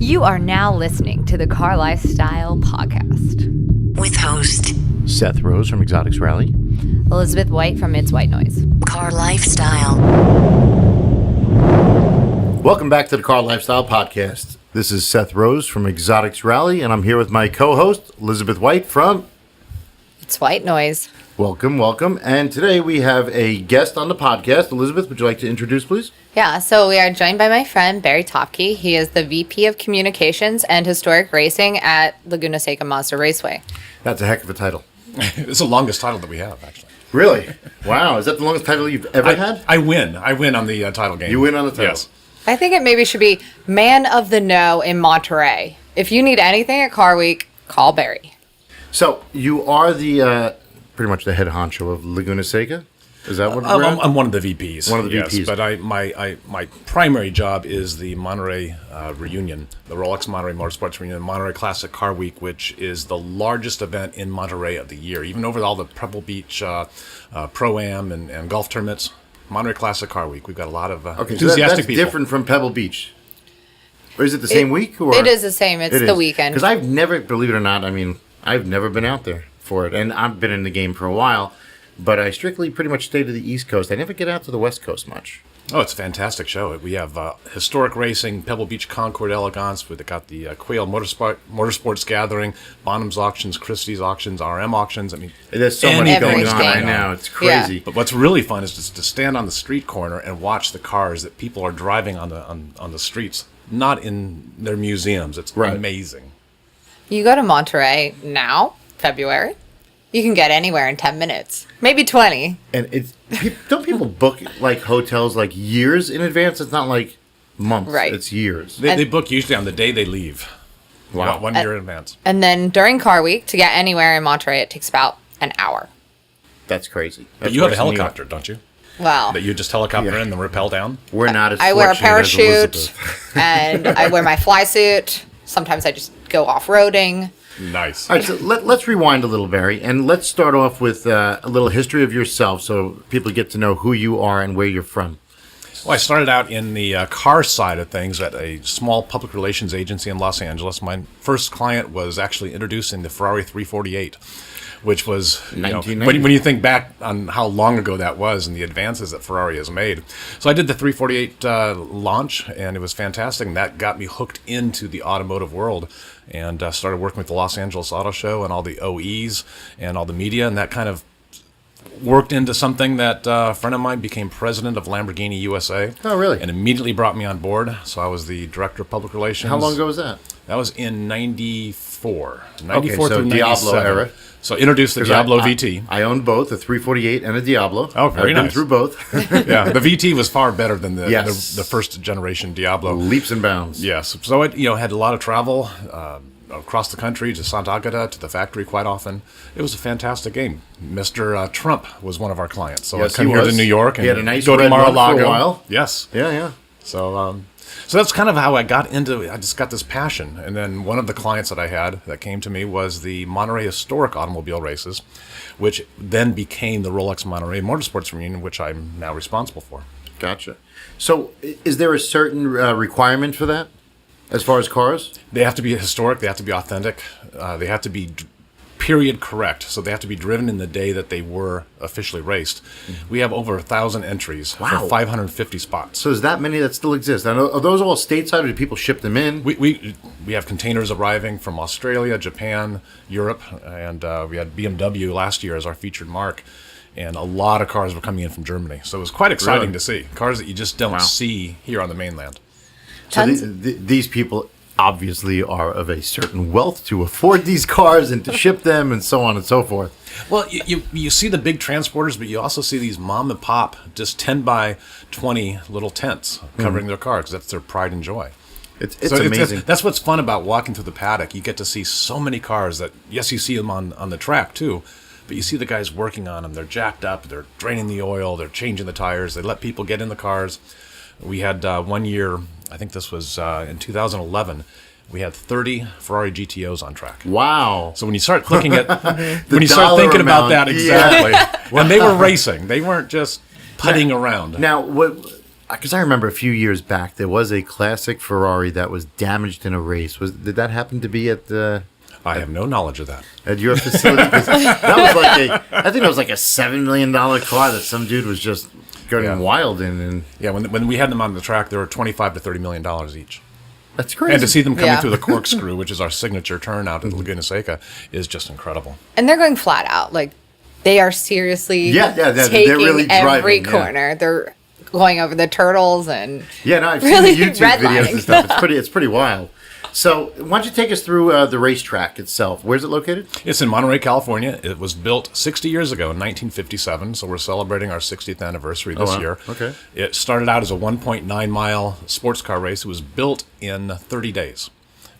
You are now listening to the CarLifestyle podcast. With host Seth Rose from Exotics Rally. Elizabeth White from It's White Noise. CarLifestyle. Welcome back to the CarLifestyle podcast. This is Seth Rose from Exotics Rally, and I'm here with my co-host, Elizabeth White from It's White Noise. Welcome, welcome. And today we have a guest on the podcast. Elizabeth, would you like to introduce, please? Yeah, so we are joined by my friend Barry Topke. He is the VP of Communications and Historic Racing at Laguna Seca Mazda Raceway. That's a heck of a title. It's the longest title that we have, actually. Really? Wow. Is that the longest title you've ever had? I win on the title game. You win on the title? Yes. I think it maybe should be Man of the Know in Monterey. If you need anything at Car Week, call Barry. So you are the pretty much the head honcho of Laguna Seca? Is that what we're at? I'm one of the VPs. One of the VPs. Yes, but my primary job is the Monterey reunion, the Rolex Monterey Motorsports Reunion, Monterey Classic Car Week, which is the largest event in Monterey of the year. Even over all the Pebble Beach Pro-Am and golf tournaments, Monterey Classic Car Week. We've got a lot of enthusiastic that's people. Different from Pebble Beach. Or is it the same week? Or? It is the same. It's the weekend. Because I've never, believe it or not, I've never been out there for it. And I've been in the game for a while, but I strictly pretty much stay to the East Coast. I never get out to the West Coast much. Oh, it's a fantastic show. We have historic racing, Pebble Beach Concord Elegance. We've got the Quail Motorsports Gathering, Bonham's Auctions, Christie's Auctions, RM Auctions. There's so many going on right Everything. now. It's crazy. But what's really fun is just to stand on the street corner and watch the cars that people are driving on the streets, not in their museums. It's amazing. You go to Monterey now, February, you can get anywhere in 10 minutes, maybe 20. And don't people book like hotels like years in advance? It's not like months. Right. It's years. They book usually on the day they leave. Wow. One year in advance. And then during Car Week, to get anywhere in Monterey, it takes about an hour. That's crazy. But you have a helicopter, don't you? Wow. That you just helicopter in and rappel down? We're not as I wear a fortunate as parachute, Elizabeth. and I wear my fly suit. Sometimes I just go off-roading. Nice. All right, so let's rewind a little, Barry, and let's start off with a little history of yourself so people get to know who you are and where you're from. Well, I started out in the car side of things at a small public relations agency in Los Angeles. My first client was actually introducing the Ferrari 348, which was, when you think back on how long ago that was and the advances that Ferrari has made. So I did the 348 launch, and it was fantastic, and that got me hooked into the automotive world, and started working with the Los Angeles Auto Show and all the OEs and all the media, and that kind of worked into something that a friend of mine became president of Lamborghini USA. Oh, really? And immediately brought me on board. So I was the director of public relations. How long ago was that? That was in 94. 94 Okay, so through Diablo 97. era. So introduced the Diablo VT. I owned both, a 348 and a Diablo. Oh, very I've been nice. through both. Yeah, the VT was far better than the first generation Diablo. Leaps and bounds. Yes. So it had a lot of travel across the country to Santa Agata, to the factory quite often. It was a fantastic game. Mr. Trump was one of our clients. So Yes, I come he here was. to New York and He had a nice go to red one for a Mar-a-Lago. while. Yes. Yeah. So that's kind of how I got into it. I just got this passion. And then one of the clients that I had that came to me was the Monterey Historic Automobile Races, which then became the Rolex Monterey Motorsports Reunion, which I'm now responsible for. Gotcha. So is there a certain requirement for that as far as cars? They have to be historic. They have to be authentic. They have to be period correct. So they have to be driven in the day that they were officially raced. We have over 1,000 entries for 550 spots. So is that many that still exist? Are those all stateside, or do people ship them in? We have containers arriving from Australia, Japan, Europe, and we had BMW last year as our featured mark. And a lot of cars were coming in from Germany. So it was quite exciting to see. Cars that you just don't see here on the mainland. So these people obviously are of a certain wealth to afford these cars and to ship them and so on and so forth. Well, you see the big transporters, but you also see these mom and pop, just 10 by 20 little tents covering their cars. That's their pride and joy. It's amazing. That's what's fun about walking through the paddock. You get to see so many cars that, yes, you see them on the track too, but you see the guys working on them. They're jacked up, they're draining the oil, they're changing the tires, they let people get in the cars. We had 1 year, I think this was in 2011, we had 30 Ferrari GTOs on track. Wow. So when you start looking at, when you start thinking about that, exactly, when they were racing, they weren't just putting around. Now, Because I remember a few years back there was a classic Ferrari that was damaged in a race. Did that happen to be at the? I have no knowledge of that. At your facility? 'Cause that was like I think it was like a $7 million car that some dude was just going wild in. And Yeah, when we had them on the track, they were $25 to $30 million each. that's crazy. And to see them coming Yeah. through the corkscrew, which is our signature turn out at Laguna Seca, is just incredible. And they're going flat out. Like, they are seriously they're taking really every driving, yeah. corner. They're going over the turtles and Yeah, no, I've really seen the YouTube videos redlining. and stuff. It's pretty wild. So, why don't you take us through the racetrack itself? Where's it located? It's in Monterey, California. It was built 60 years ago in 1957, so we're celebrating our 60th anniversary this wow. year. Okay. It started out as a 1.9-mile sports car race. It was built in 30 days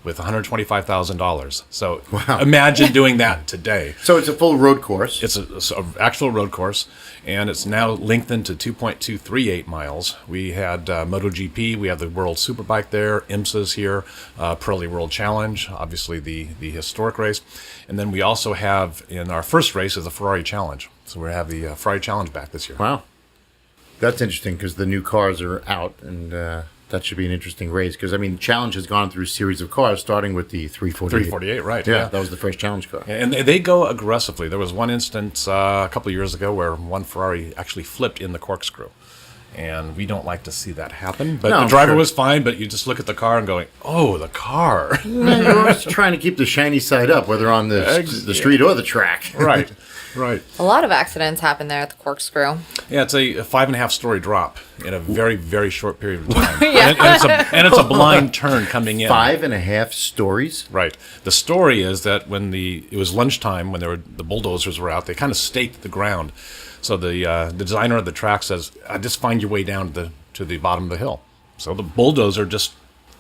with $125,000. So imagine doing that today. So it's a full road course. It's an actual road course, and it's now lengthened to 2.238 miles. We had MotoGP, we have the World Superbike there, IMSA's here, Pirelli World Challenge, obviously the historic race. And then we also have, in our first race, is the Ferrari Challenge. So we have the Ferrari Challenge back this year. Wow. That's interesting because the new cars are out, and that should be an interesting race. Because, I mean, Challenge has gone through a series of cars, starting with the 348. 348, right. Yeah, that was the first Challenge car. And they go aggressively. There was one instance a couple of years ago where one Ferrari actually flipped in the corkscrew. And we don't like to see that happen. But No, the driver sure. was fine, but you just look at the car and going, oh, the car. You're always trying to keep the shiny side up, whether on the street or the track. Right, right. a lot of accidents happen there at the corkscrew. Yeah, it's a 5.5-story drop in a very, very short period of time. Yeah. and it's a blind turn coming in. 5.5 stories? Right. The story is that when it was lunchtime, when the bulldozers were out, they kind of staked the ground. So the designer of the track says, just find your way down to the bottom of the hill. So the bulldozer just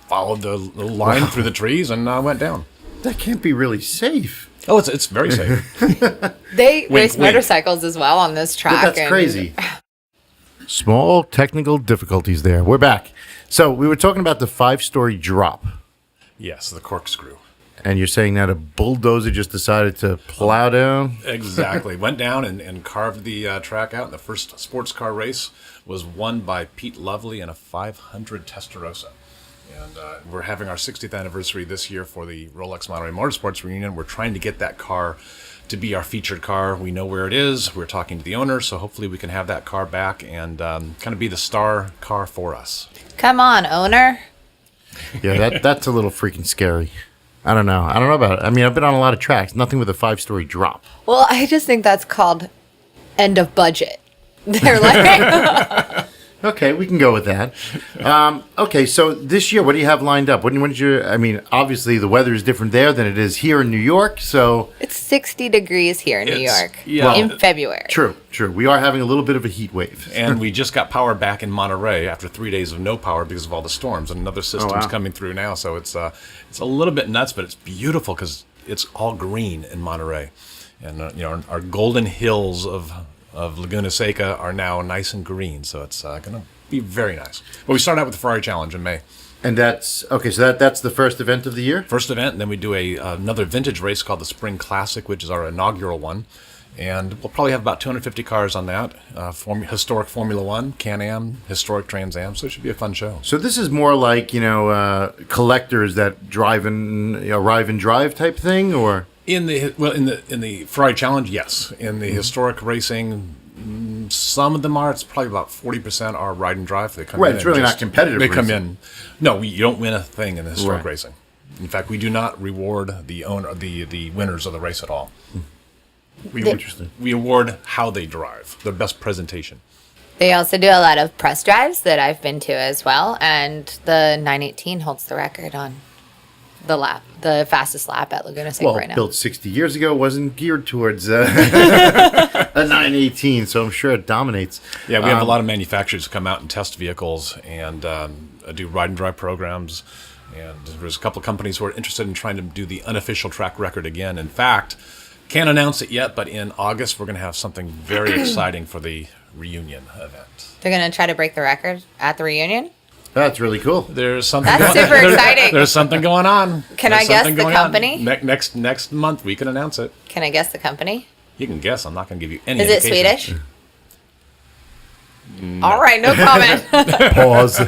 followed the little line through the trees and went down. That can't be really safe. Oh, it's very safe. They race wink. motorcycles as well on this track. That's and crazy. Small technical difficulties there. We're back. So we were talking about the 5-story drop. Yes, the corkscrew. And you're saying that a bulldozer just decided to plow down? Exactly. Went down and carved the track out. And the first sports car race was won by Pete Lovely in a 500 Testarossa. And we're having our 60th anniversary this year for the Rolex Monterey Motorsports Reunion. We're trying to get that car to be our featured car. We know where it is. We're talking to the owner, so hopefully we can have that car back and kind of be the star car for us. Come on, owner. Yeah, that's a little freaking scary. I don't know about it. I mean, I've been on a lot of tracks. Nothing with a 5-story drop. Well, I just think that's called end of budget. They're like, Okay, we can go with that. Okay, so this year, what do you have lined up? When did you? I mean, obviously the weather is different there than it is here in New York. So it's 60 degrees here in New York yeah. in February. true. We are having a little bit of a heat wave. And we just got power back in Monterey after 3 days of no power because of all the storms. And another system's coming through now, so it's a little bit nuts, but it's beautiful because it's all green in Monterey, and our golden hills of Laguna Seca are now nice and green, so it's going to be very nice. But we start out with the Ferrari Challenge in May. And that's okay. So that's the first event of the year. First event, and then we do another vintage race called the Spring Classic, which is our inaugural one. And we'll probably have about 250 cars on that. Historic Formula One, Can-Am, historic Trans Am, so it should be a fun show. So this is more like collectors that arrive and drive type thing, or In the Ferrari Challenge, yes. In the historic racing, some of them are. It's probably about 40% are ride and drive. They come Right, in it's and really not competitive They come racing. in. No, you don't win a thing in the historic Right. racing. In fact, we do not reward the winners of the race at all. interesting. We award how they drive, their best presentation. They also do a lot of press drives that I've been to as well, and the 918 holds the record on the fastest lap at Laguna Seca Well, right now. built 60 years ago, wasn't geared towards a 918, so I'm sure it dominates. Yeah, we have a lot of manufacturers come out and test vehicles and do ride and drive programs. And there's a couple of companies who are interested in trying to do the unofficial track record again. In fact, can't announce it yet, but in August we're going to have something very exciting for the reunion event. They're going to try to break the record at the reunion? That's really cool. There's something. That's super exciting. There's something going on. Can There's I guess something the going on. company? Next month we can announce it. Can I guess the company? You can guess. I'm not going to give you any. Is it indication. Swedish? All right, no comment. Pause.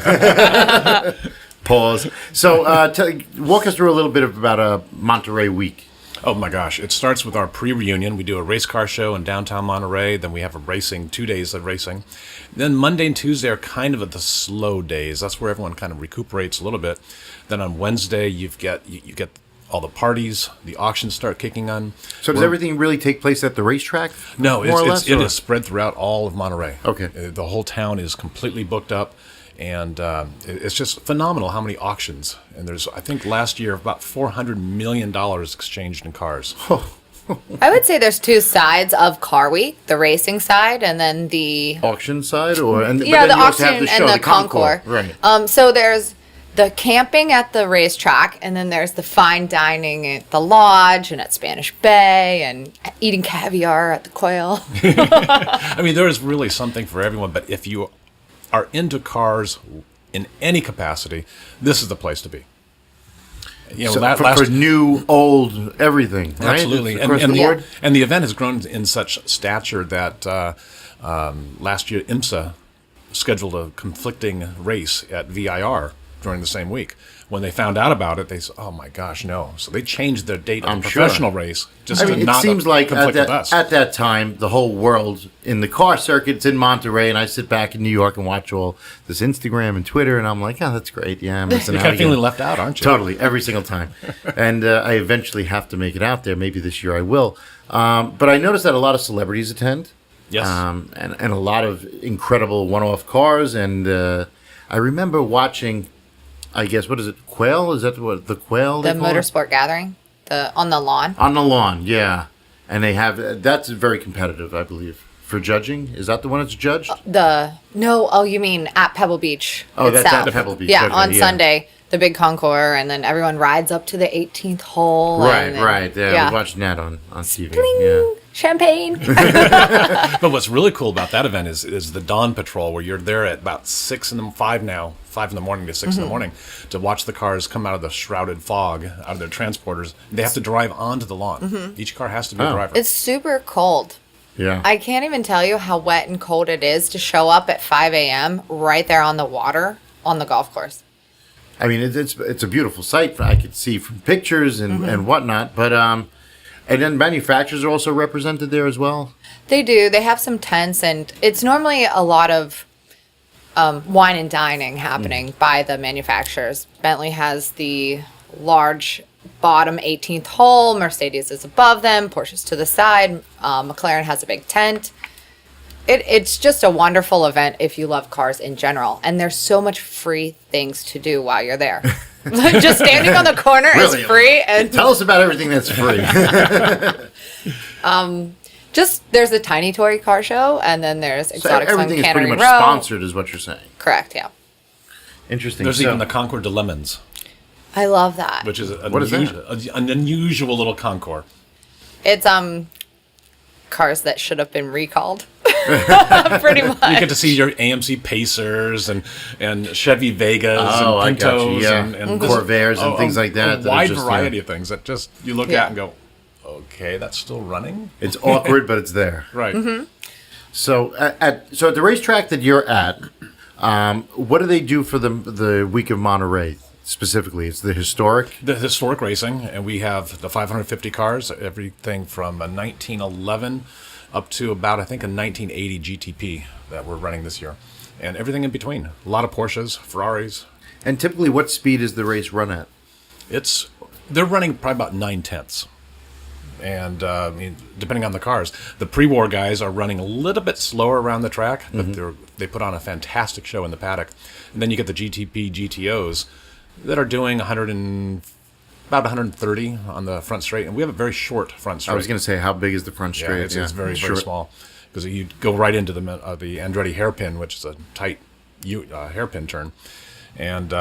Pause. So, walk us through a little bit about a Monterey week. Oh my gosh! It starts with our pre-reunion. We do a race car show in downtown Monterey. Then we have 2 days of racing. Then Monday and Tuesday are kind of the slow days. That's where everyone kind of recuperates a little bit. Then on Wednesday you get all the parties. The auctions start kicking on. So does everything really take place at the racetrack? No, more or less, it is spread throughout all of Monterey. Okay. The whole town is completely booked up. And it's just phenomenal how many auctions. And there's, I think, last year about $400 million exchanged in cars. I would say there's two sides of Car Week: the racing side, and then the Auction side, but then the you also auction have the show, and the concours. Right. So there's the camping at the racetrack, and then there's the fine dining at the lodge and at Spanish Bay, and eating caviar at the Quail. I mean, there is really something for everyone. But if you are into cars in any capacity, this is the place to be. You know, So for new, old, everything, right? Absolutely, Across the board? and the event has grown in such stature that last year IMSA scheduled a conflicting race at VIR during the same week. When they found out about it, they said, "Oh my gosh, no!" So they changed their date of the professional race just to it not seems like conflict with us. at that time, the whole world in the car circuit's in Monterey, and I sit back in New York and watch all this Instagram and Twitter, and I'm like, "Oh, that's great. Yeah, I'm missing You're out kind of again." feeling left out, aren't you? Totally, every single time. And I eventually have to make it out there. Maybe this year I will. But I noticed that a lot of celebrities attend. Yes. And a lot of incredible one-off cars. And I remember watching, I guess, what is it, Quail? Is that what the Quail? The they call it? motorsport gathering, on the lawn. On the lawn, yeah. And they have, that's very competitive, I believe, for judging. Is that the one that's judged? You mean at Pebble Beach Oh, that's itself. at Pebble Beach. Yeah, Okay, on yeah. Sunday, the big concours, and then everyone rides up to the 18th hole. Right. Yeah, Yeah. I was watching that on TV. Bling! Yeah. Champagne. But what's really cool about that event is the dawn patrol, where you're there at about 5 in the morning to 6 in the morning to watch the cars come out of the shrouded fog out of their transporters. They have to drive onto the lawn. Each car has to be a driver. It's super cold. Yeah. I can't even tell you how wet and cold it is to show up at 5 a.m. right there on the water on the golf course. I mean, it's a beautiful sight. I could see from pictures and whatnot. But and then manufacturers are also represented there as well. They do. They have some tents, and it's normally a lot of wine and dining happening by the manufacturers. Bentley has the large bottom 18th hole. Mercedes is above them. Porsche's to the side. McLaren has a big tent. It's just a wonderful event if you love cars in general. And there's so much free things to do while you're there. Just standing on the corner Really? is free. And Tell us about everything that's free. there's a tiny toy car show, and then there's So exotics on everything is Cannery pretty much Row. sponsored, is what you're saying. Correct, yeah. Interesting. There's So- even the Concours de Lemons, I love that. which is What is an unusual little concours. It's cars that should have been recalled. Pretty much. You get to see your AMC Pacers and Chevy Vegas Oh, I and got you, Pintos yeah. and Corvairs and things like that. A that are wide just, variety of things that just you look Yeah. at and go, okay, that's still running. It's awkward, but it's there. Right. So at the racetrack that you're at, what do they do for the week of Monterey specifically? It's the historic. The historic racing, and we have the 550 cars, everything from a 1911 up to about, I think, a 1980 GTP that we're running this year, and everything in between. A lot of Porsches, Ferraris. And typically, what speed is the race run at? They're running probably about 9/10. And I mean, depending on the cars, the pre-war guys are running a little bit slower around the track, but they put on a fantastic show in the paddock. And then you get the GTP GTOs that are doing about 130 on the front straight, and we have a very short front straight. I was going to say, how big is the front straight? It's very Short. small, because you go right into the Andretti hairpin, which is a tight hairpin turn, and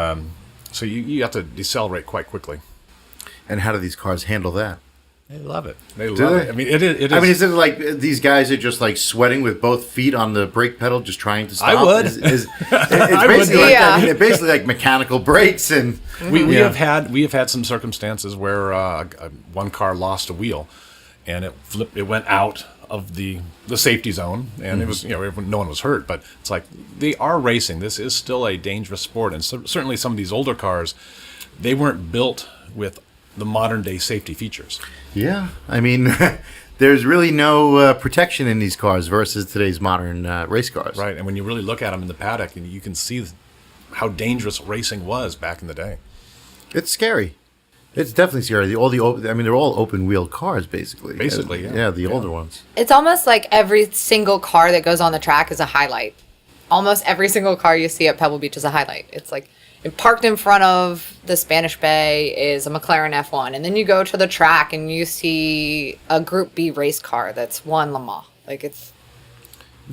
so you have to decelerate quite quickly. And how do these cars handle that? They love it. They Do love they? it. I mean, it is. I mean, is it like these guys are just like sweating with both feet on the brake pedal, just trying to stop? I would. It's I would. basically like Yeah. that. I mean, they're basically like mechanical brakes, and We Yeah. have had some circumstances where one car lost a wheel, and it went out of the safety zone, and it was no one was hurt, but it's like they are racing. This is still a dangerous sport, and certainly some of these older cars, they weren't built with the modern day safety features. Yeah, I mean, there's really no protection in these cars versus today's modern race cars. Right, and when you really look at them in the paddock, and you can see how dangerous racing was back in the day. It's scary. It's definitely scary. They're all open wheel cars, basically. Basically, yeah. Yeah, the older ones. It's almost like every single car that goes on the track is a highlight. Almost every single car you see at Pebble Beach is a highlight. It's like parked in front of the Spanish Bay is a McLaren F1, and then you go to the track and you see a Group B race car that's won Le Mans. Like it's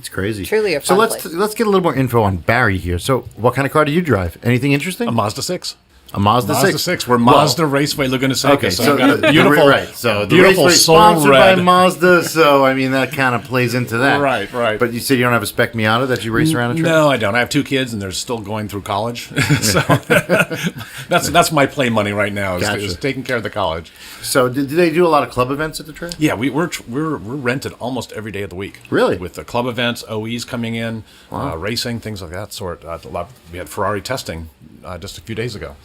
crazy. Truly a fun place. let's get a little more info on Barry here. So, what kind of car do you drive? Anything interesting? A Mazda 6. A Mazda 6. We're Mazda Raceway Laguna Seca. Okay, so I've got a beautiful, right. So the beautiful Raceway soul sponsored red. by Mazda. So I mean that kind of plays into that. Right. But you said you don't have a spec Miata that you race around a track? No, I don't. I have 2 kids, and they're still going through college. So that's my play money right now is taking care of the college. So do they do a lot of club events at the track? Yeah, we're rented almost every day of the week. Really? With the club events, OEs coming in, racing, things like that sort. We had Ferrari testing just a few days ago.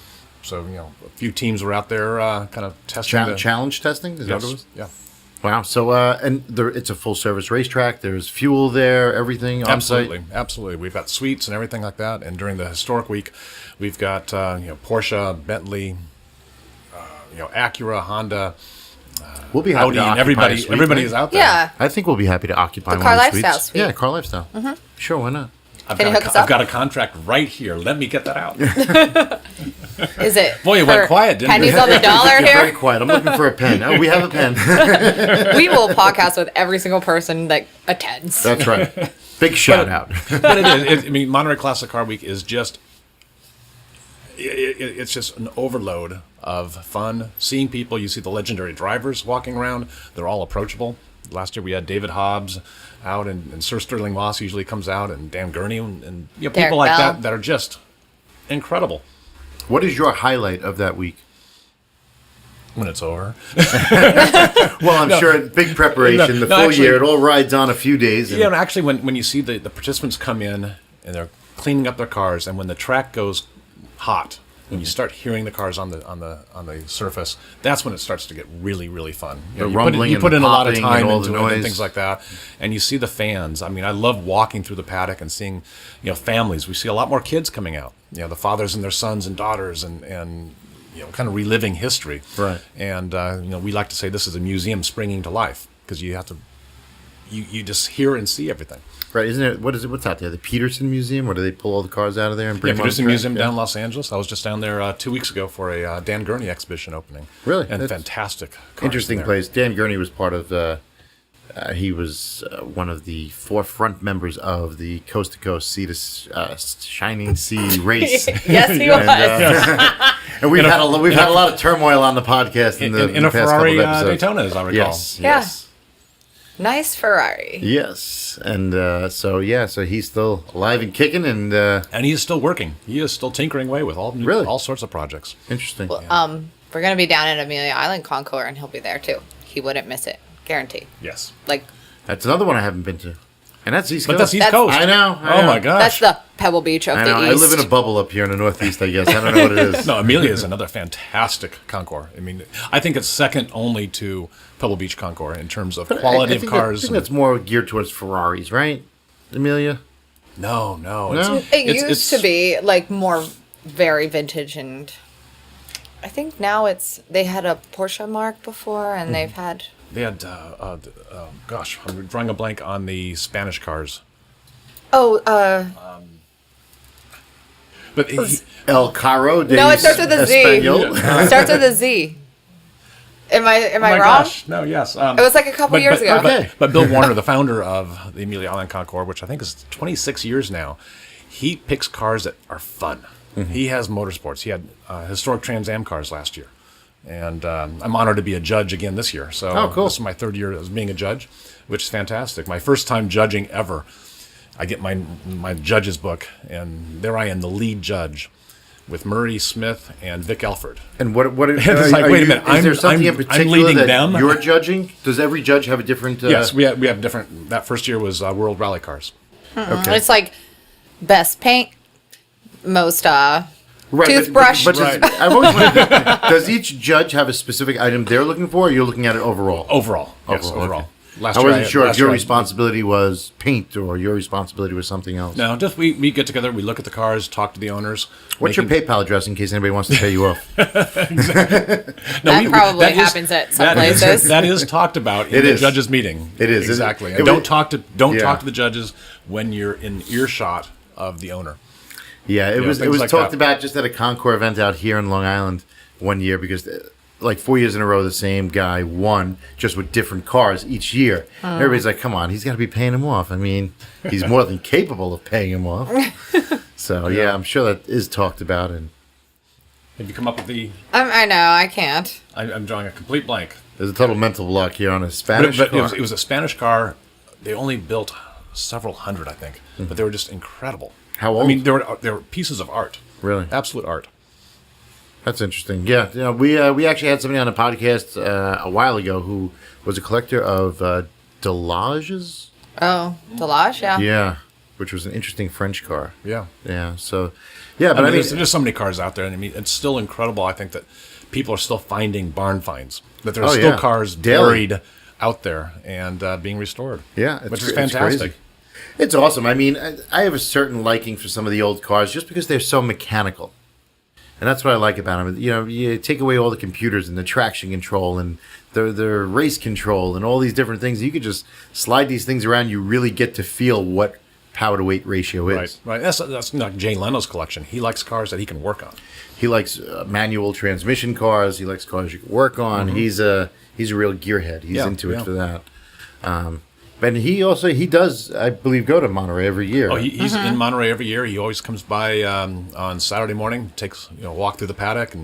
So, a few teams were out there kind of testing. Challenge testing? Is that what it was? Yeah. Wow. So, it's a full-service racetrack. There's fuel there, everything on site? Absolutely. We've got suites and everything like that. And during the historic week, we've got, Porsche, Bentley, Acura, Honda, We'll be happy Audi, to and occupy a suite, everybody right? is out there. Yeah. I think we'll be happy to occupy The one of the CarLifestyle suites. suite. Yeah, CarLifestyle. Mm-hmm. Sure, why not? I've Can you hook us up? I've got a contract right here. Let me get that out. Is it? Boy, it went quiet, didn't pennies it? on the dollar You're very here? quiet. I'm looking for a pen. Oh, we have a pen. We will podcast with every single person that attends. That's right. Big shout out. But it is. Monterey Classic Car Week is just. It's just an overload of fun. Seeing people, you see the legendary drivers walking around. They're all approachable. Last year we had David Hobbs out, and Sir Sterling Moss usually comes out, and Dan Gurney, and people like Bell. that are just incredible. What is your highlight of that week? When it's over. Well, I'm sure big preparation, the full actually- year. It all rides on a few days. And Yeah, and actually, when you see the participants come in and they're cleaning up their cars, and when the track goes hot, when you start hearing the cars on the surface, that's when it starts to get really, really fun. The You rumbling you and put the in a lot of popping time and all into the it and noise. things like that, and you see the fans. I mean, I love walking through the paddock and seeing, families. We see a lot more kids coming out. The fathers and their sons and daughters, and kind of reliving history. Right. And we like to say this is a museum springing to life, because you have to, you just hear and see everything. right, isn't it? What's out there? The Peterson Museum, or do they pull all the cars out of there and bring them on the Peterson track? Museum Yeah. down in Los Angeles. I was just down there 2 weeks ago for a Dan Gurney exhibition opening. Really? And That's fantastic cars Interesting there. place. Dan Gurney was part of. He was one of the forefront members of the Coast to Coast Sea to Shining Sea race. Yes, he was. And we've had a lot of turmoil on the podcast in the In a past Ferrari couple of episodes. Daytona, as I recall. Yes. Yeah. Yes. Nice Ferrari. Yes, and so he's still alive and kicking, and And he is still working. He is still tinkering away with all sorts of projects. interesting. We're going to be down at Amelia Island Concours, and he'll be there too. He wouldn't miss it. Guarantee. Yes. Like, That's another one I haven't been to, and that's East But Coast. that's East That's- Coast. I know. Oh my gosh. that's the Pebble Beach of I the know. East. I live in a bubble up here in the Northeast. I guess I don't know what it is. No, Amelia is another fantastic Concours. I mean, I think it's second only to Pebble Beach Concours in terms of quality I of think cars. I think that's more geared towards Ferraris, right, Amelia? No. No? It it's- used to be like more very vintage, and I think now they had a Porsche mark before, and they've had. They had, gosh, I'm drawing a blank on the Spanish cars. Oh, But El Carro de no, it starts with a Z. Español. It starts with a Z. Am I oh my wrong? gosh, no, yes. It was like a couple years ago. Okay. But Bill Warner, the founder of the Amelia Island Concours, which I think is 26 years now, he picks cars that are fun. He has motorsports. He had historic Trans Am cars last year. And I'm honored to be a judge again this year. So Oh, cool. This is my third year as being a judge, which is fantastic. My first time judging ever. I get my judge's book, and there I am, the lead judge, with Murray Smith and Vic Elford. And what It's like, wait a minute, is there something in particular leading that them. you're judging? Does every judge have a different? Yes, we have different. That first year was World Rally Cars. Okay. It's like best paint, most Right, toothbrush. But Right. I've always wondered, does each judge have a specific item they're looking for, or you're looking at it overall? Overall. Yes, Overall, overall. okay. Last I year wasn't sure if last your year responsibility was paint or your responsibility was something else. No, just we get together, we look at the cars, talk to the owners. What's your PayPal address in case anybody wants to pay you off? That probably happens at some places. That is talked about in the judges' meeting. It is exactly. It And was- talk to the judges when you're in earshot of the owner. Yeah, it was things like talked that. about just at a Concours event out here in Long Island one year because like 4 years in a row the same guy won just with different cars each year. Everybody's like, come on, he's got to be paying him off. I mean, he's more than capable of paying him off. So yeah, I'm sure that is talked about. And Have you come up with the? I know, I can't. I'm drawing a complete blank. there's a total mental block here on a Spanish But car. it was a Spanish car. They only built several hundred, I think, but they were just incredible. How old? I mean, they were pieces of art. Really? Absolute art. That's interesting. Yeah, we actually had somebody on the podcast a while ago who was a collector of Delages. Oh, Delage, yeah. Yeah, which was an interesting French car. Yeah. Yeah. So, yeah, but I mean, there's so many cars out there, and I mean, it's still incredible. I think that people are still finding barn finds. That there are Oh, still yeah. cars Daily. buried out there and being restored. Yeah, which is it's fantastic. crazy. It's awesome. I mean, I have a certain liking for some of the old cars just because they're so mechanical. And that's what I like about them. You know, you take away all the computers and the traction control and the race control and all these different things. You could just slide these things around. You really get to feel what power to weight ratio is. Right. That's like Jay Leno's collection. He likes cars that he can work on. He likes manual transmission cars. He likes cars you can work on. He's a real gearhead. He's into it for that. And he does, I believe, go to Monterey every year. Oh, he's in Monterey every year. He always comes by on Saturday morning, takes a walk through the paddock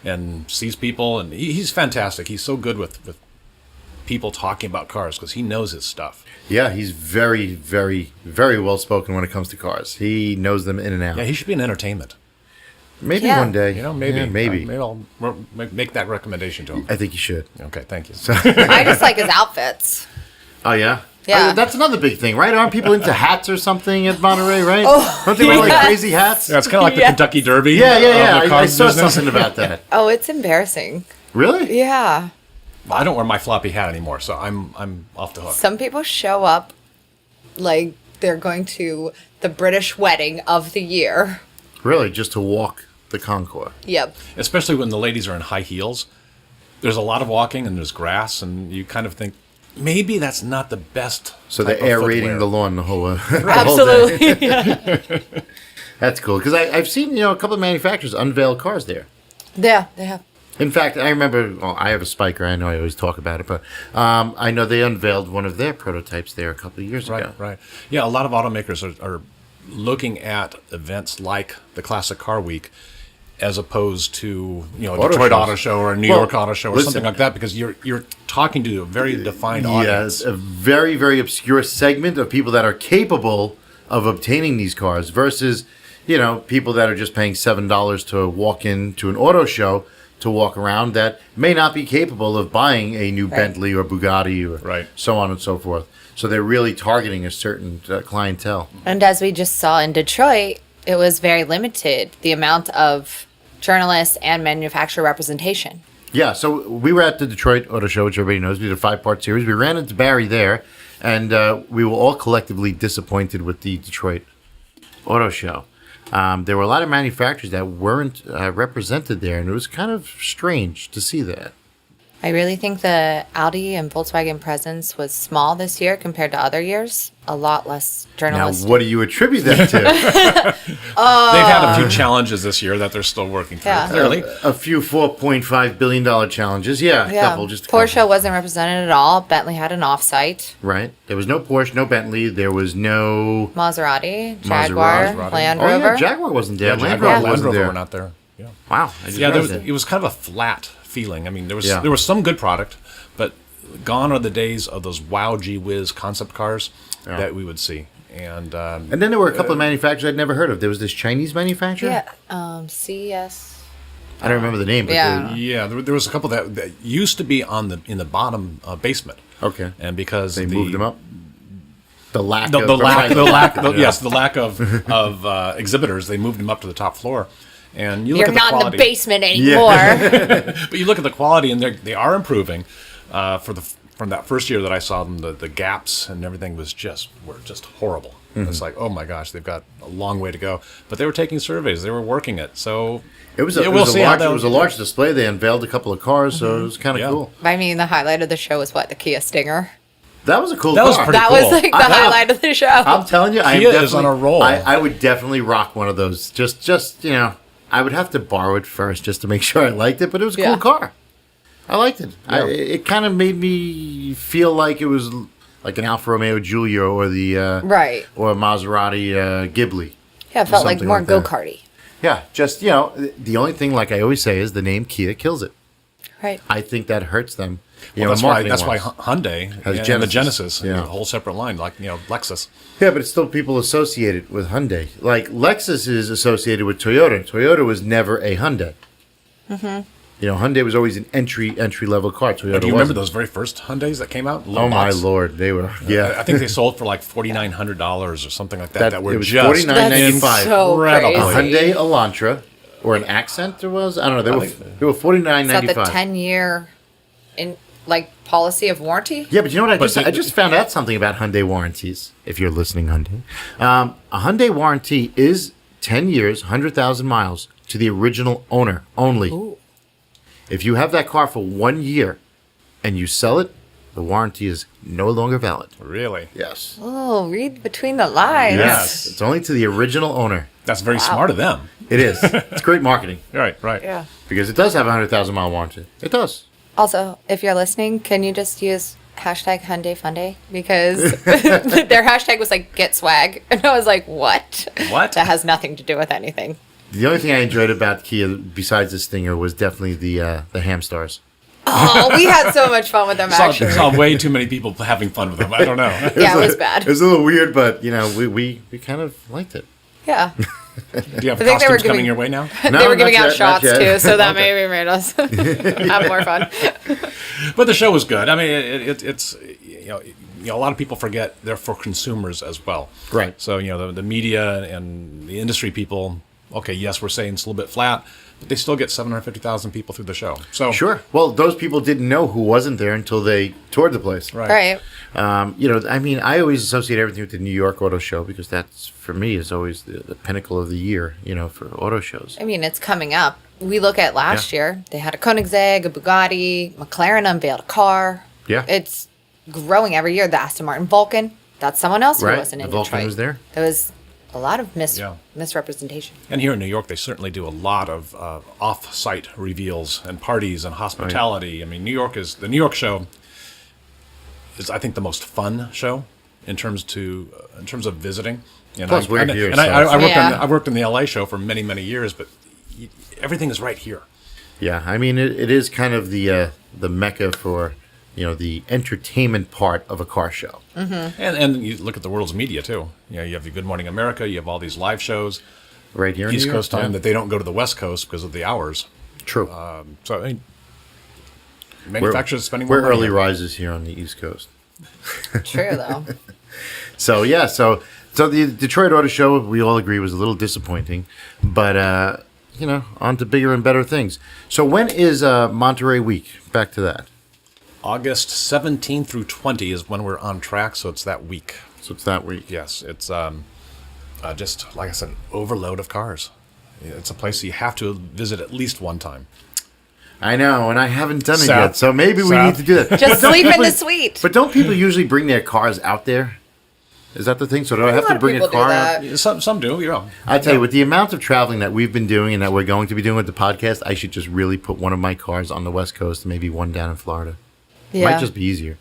and sees people, and he's fantastic. He's so good with people talking about cars because he knows his stuff. Yeah, he's very, very, very well spoken when it comes to cars. He knows them in and out. Yeah, he should be in entertainment. Maybe Yeah. one day. Maybe. Yeah, maybe. Maybe I'll make that recommendation to him. I think you should. Okay, thank you. I just like his outfits. Oh, yeah? Yeah. That's another big thing, right? Aren't people into hats or something at Monterey, right? Don't they wear like yes. crazy hats? Yeah, it's kind of like the Yes. Kentucky Derby. Yeah. of the I car saw business. something about that. Oh, it's embarrassing. Really? Yeah. I don't wear my floppy hat anymore, so I'm off the hook. Some people show up like they're going to the British wedding of the year. Really? Just to walk the Concours? Yep. Especially when the ladies are in high heels. There's a lot of walking and there's grass, and you kind of think maybe that's not the best. So type they're of aerating footwear. the lawn the whole day. Absolutely. Yeah. That's cool. Because I've seen, a couple of manufacturers unveil cars there. Yeah, they have. In fact, I remember, I have a Spiker. I know I always talk about it, but I know they unveiled one of their prototypes there a couple of years ago. Right. Yeah, a lot of automakers are looking at events like the Classic Car Week as opposed to Auto Detroit shows. Auto Show or a New Well, York Auto Show or listen. something like that, because you're talking to a very defined Yes, audience. a very, very obscure segment of people that are capable of obtaining these cars versus, people that are just paying $7 to walk into an auto show to walk around that may not be capable of buying a new Bentley or Bugatti or so on and so forth. So they're really targeting a certain clientele. And as we just saw in Detroit, it was very limited, the amount of journalists and manufacturer representation. Yeah, so we were at the Detroit Auto Show, which everybody knows. We did a 5-part series. We ran into Barry there, and we were all collectively disappointed with the Detroit Auto Show. There were a lot of manufacturers that weren't represented there, and it was kind of strange to see that. I really think the Audi and Volkswagen presence was small this year compared to other years. A lot less Now, journalistic. what do you attribute that to? They've had a few challenges this year that they're still working through. Yeah. Clearly. A few $4.5 billion challenges. Yeah, a couple. Just a Porsche couple. wasn't represented at all. Bentley had an offsite. Right. There was no Porsche, no Bentley. There was no... Maserati, Jaguar, Maserati. Land Oh, Rover. yeah, Jaguar wasn't there. Yeah, Land Jaguar Rover and Land wasn't Rover there. were not there. Yeah. Wow. I just Yeah, realized that. it was kind of a flat feeling. I mean, there Yeah. was some good product, but gone are the days of those wow gee whiz concept cars that we would see. And then there were a couple of manufacturers I'd never heard of. There was this Chinese manufacturer. Yeah. CES. I don't remember the name. But Yeah. there was a couple that used to be in the bottom basement. Okay. And because they moved them up. The lack of exhibitors, they moved them up to the top floor. And You're not in the basement anymore. But you look at the quality, and they are improving. From that first year that I saw them, the gaps and everything were just horrible. Mm-hmm. It's like, oh my gosh, they've got a long way to go. But they were taking surveys, they were working it. So it was a large display. They unveiled a couple of cars, so it was kind of cool. I mean, the highlight of the show was what, the Kia Stinger. That was a cool car. Was pretty that cool. was like the highlight of the show. I'm telling you, Kia is on a roll. I would definitely rock one of those. Just I would have to borrow it first just to make sure I liked it, but it was a cool car. I liked it. Yeah. It kind of made me feel like it was like an Alfa Romeo Giulia or the or a Maserati Ghibli. Yeah, it felt like more that. go-karty. Yeah, just the only thing, like I always say, is the name Kia kills it. Right. I think that hurts them. That's why Hyundai has and the Genesis, a whole separate line, like Lexus. Yeah, but it's still people associated with Hyundai. Like Lexus is associated with Toyota. Toyota was never a Hyundai. Mm-hmm. Hyundai was always an entry level car. Toyota. Do you remember those very first Hyundais that came out? Oh my lord, they were. Yeah, I think they sold for like $4,900 or something like that. That were it was just $4,995. So incredible. A Hyundai Elantra or an Accent. There was I don't know. They were $4,995. Is that the 10-year policy of warranty? Yeah, but you know what? I just found out something about Hyundai warranties. If you're listening, Hyundai, a Hyundai warranty is 10 years, 100,000 miles to the original owner only. Ooh. If you have that car for 1 year and you sell it, the warranty is no longer valid. Really? Yes. Oh, read between the lines. Yes. It's only to the original owner. That's very smart of them. It is. It's great marketing. Right. Yeah. Because it does have a 100,000 mile warranty. It does. Also, if you're listening, can you just use hashtag Hyundai Funday? Because their hashtag was like get swag. And I was like, what? What? That has nothing to do with anything. The only thing I enjoyed about Kia, besides the Stinger, was definitely the Ham Stars. Oh, we had so much fun with them, actually. Saw way too many people having fun with them. I don't know. Yeah, it was bad. It was a little weird, but, we kind of liked it. Yeah. Do you have costumes coming your way now? No, they were giving out not shots, yet. too, so that maybe made us have more fun. But the show was good. I mean, it's a lot of people forget they're for consumers as well. Right. So, the media and the industry people, okay, yes, we're saying it's a little bit flat, but they still get 750,000 people through the show. So sure. Well, those people didn't know who wasn't there until they toured the place. Right. I always associate everything with the New York Auto Show because that's, for me, is always the pinnacle of the year, for auto shows. I mean, it's coming up. We look at last year. They had a Koenigsegg, a Bugatti, McLaren unveiled a car. Yeah. It's growing every year. The Aston Martin Vulcan. That's someone else who wasn't in the Vulcan Detroit. was there. There was a lot of misrepresentation. And here in New York, they certainly do a lot of off-site reveals and parties and hospitality. Right. I mean, the New York show is, I think, the most fun show in terms of visiting. Plus, we're here. I worked in the LA show for many, many years, but everything is right here. Yeah, I mean, it is kind of the mecca for the entertainment part of a car show. Mm-hmm. And you look at the world's media too. You have your Good Morning America. You have all these live shows right here in East New York, Coast time that they don't go to the West Coast because of the hours. True. So I mean, manufacturers spending more we're money. early risers here on the East Coast. True though. So the Detroit Auto Show, we all agree, was a little disappointing, but on to bigger and better things. So when is Monterey Week? Back to that. August 17 through 20 is when we're on track, so it's that week. Yes, it's just, like I said, overload of cars. It's a place you have to visit at least one time. I know, and I haven't done it yet, so maybe we need to do that. Just sleep in the suite. But don't people usually bring their cars out there? Is that the thing? So do I have to bring a car out? Some do, I tell you, with the amount of traveling that we've been doing and that we're going to be doing with the podcast, I should just really put one of my cars on the West Coast and maybe one down in Florida. Yeah. Might just be easier.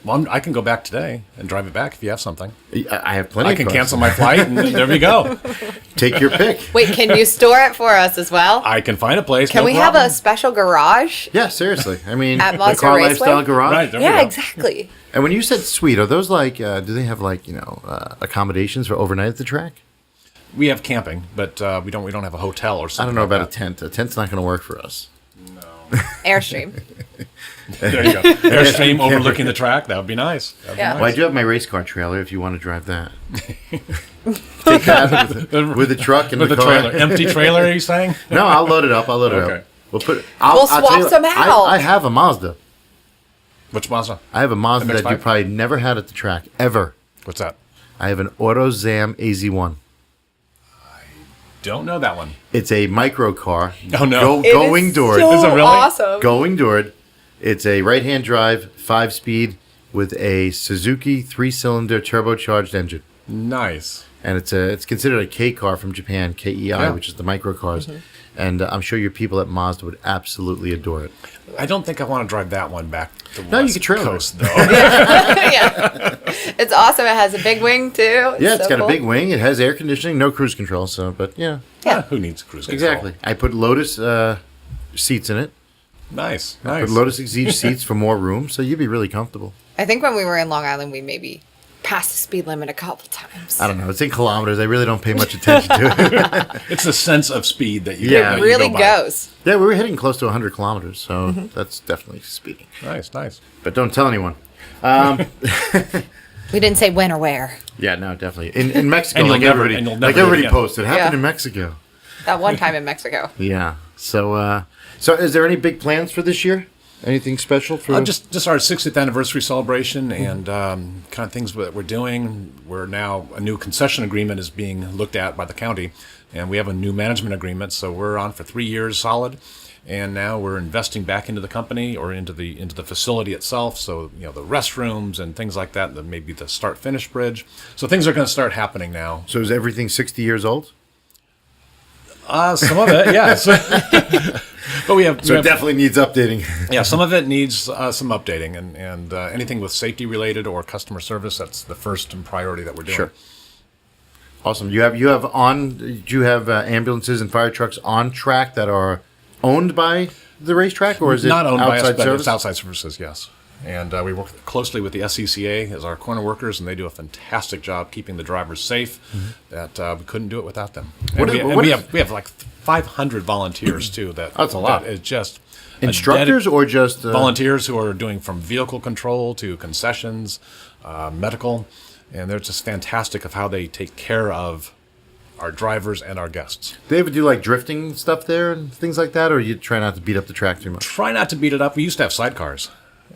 Well, I can go back today and drive it back if you have something. I have plenty of cars. I can cancel my flight and there we go. Take your pick. Wait, can you store it for us as well? I can find a place. Can no we problem. have a special garage? Yeah, seriously. I mean, At the Monster Car Raceway? Lifestyle Garage. Right, there we Yeah, go. exactly. And when you said suite, are those like, do they have like, accommodations for overnight at the track? We have camping, but we don't have a hotel or I something. don't know like about that. a tent. A tent's not going to work for us. Airstream. There you go. Airstream overlooking the track. That would be nice. That'd be Yeah. nice. Well, I do have my race car trailer if you want to drive that. Take that with the truck and With the the car. trailer, empty trailer. Are you saying? No, I'll load it up. I'll load it Okay. up. We'll put. We'll swap tell you what, some out. I have a Mazda. Which Mazda? I have a Mazda that you MX-5? probably never had at the track ever. What's that? I have an AutoZam AZ1. Don't know that one. It's a micro car. Oh, no. It Going is door. so Is it really? awesome. Going door. It's a right-hand drive, 5-speed, with a Suzuki 3-cylinder turbocharged engine. Nice. And it's considered a K car from Japan, KEI, Yeah. which is the micro cars. Mm-hmm. And I'm sure your people at Mazda would absolutely adore it. I don't think I want to drive that one back to No, you West could trailer it. Coast, though. Yeah. It's awesome. It has a big wing, too. Yeah, it's so got cool. a big wing. It has air conditioning, no cruise control. So, but yeah, Yeah. Who needs cruise control? exactly. I put Lotus seats in it. Nice. I Nice. put Lotus Exige seats for more room, so you'd be really comfortable. I think when we were in Long Island, we maybe passed the speed limit a couple times. I don't know. It's in kilometers. I really don't pay much attention to it. It's the sense of speed that you Yeah. that It you really go by. goes. Yeah, we were hitting close to 100 kilometers, so that's definitely speeding. Nice, nice. But don't tell anyone. We didn't say when or where. Yeah, no, definitely. In Mexico, And you'll like never- everybody, and you'll never like do it everybody again. posted, happened Yeah. in Mexico. That one time in Mexico. Yeah. So, so is there any big plans for this year? Anything special for? Just our 60th anniversary celebration and kind of things that we're doing. We're now a new concession agreement is being looked at by the county, and we have a new management agreement. So we're on for 3 years solid, and now we're investing back into the company or into the facility itself. So the restrooms and things like that. Maybe the start finish bridge. So things are going to start happening now. So is everything 60 years old? Some of it, yes. But we have So it definitely needs updating. Yeah, some of it needs some updating, and anything with safety related or customer service, that's the first priority that we're doing. Sure. Awesome. Do you have ambulances and fire trucks on track that are owned by the racetrack, or is it Not owned by us, outside but service? it's outside services, yes. And we work closely with the SCCA as our corner workers, and they do a fantastic job keeping the drivers safe. That we couldn't do it without them. What And, is- we, what and is- we have like 500 volunteers too. That's a lot. That is just a Instructors or just volunteers who are doing from vehicle control to concessions, medical, and they're just fantastic of how they take care of our drivers and our guests. They ever do like drifting stuff there and things like that, or you try not to beat up the track too much? Try not to beat it up. We used to have sidecars,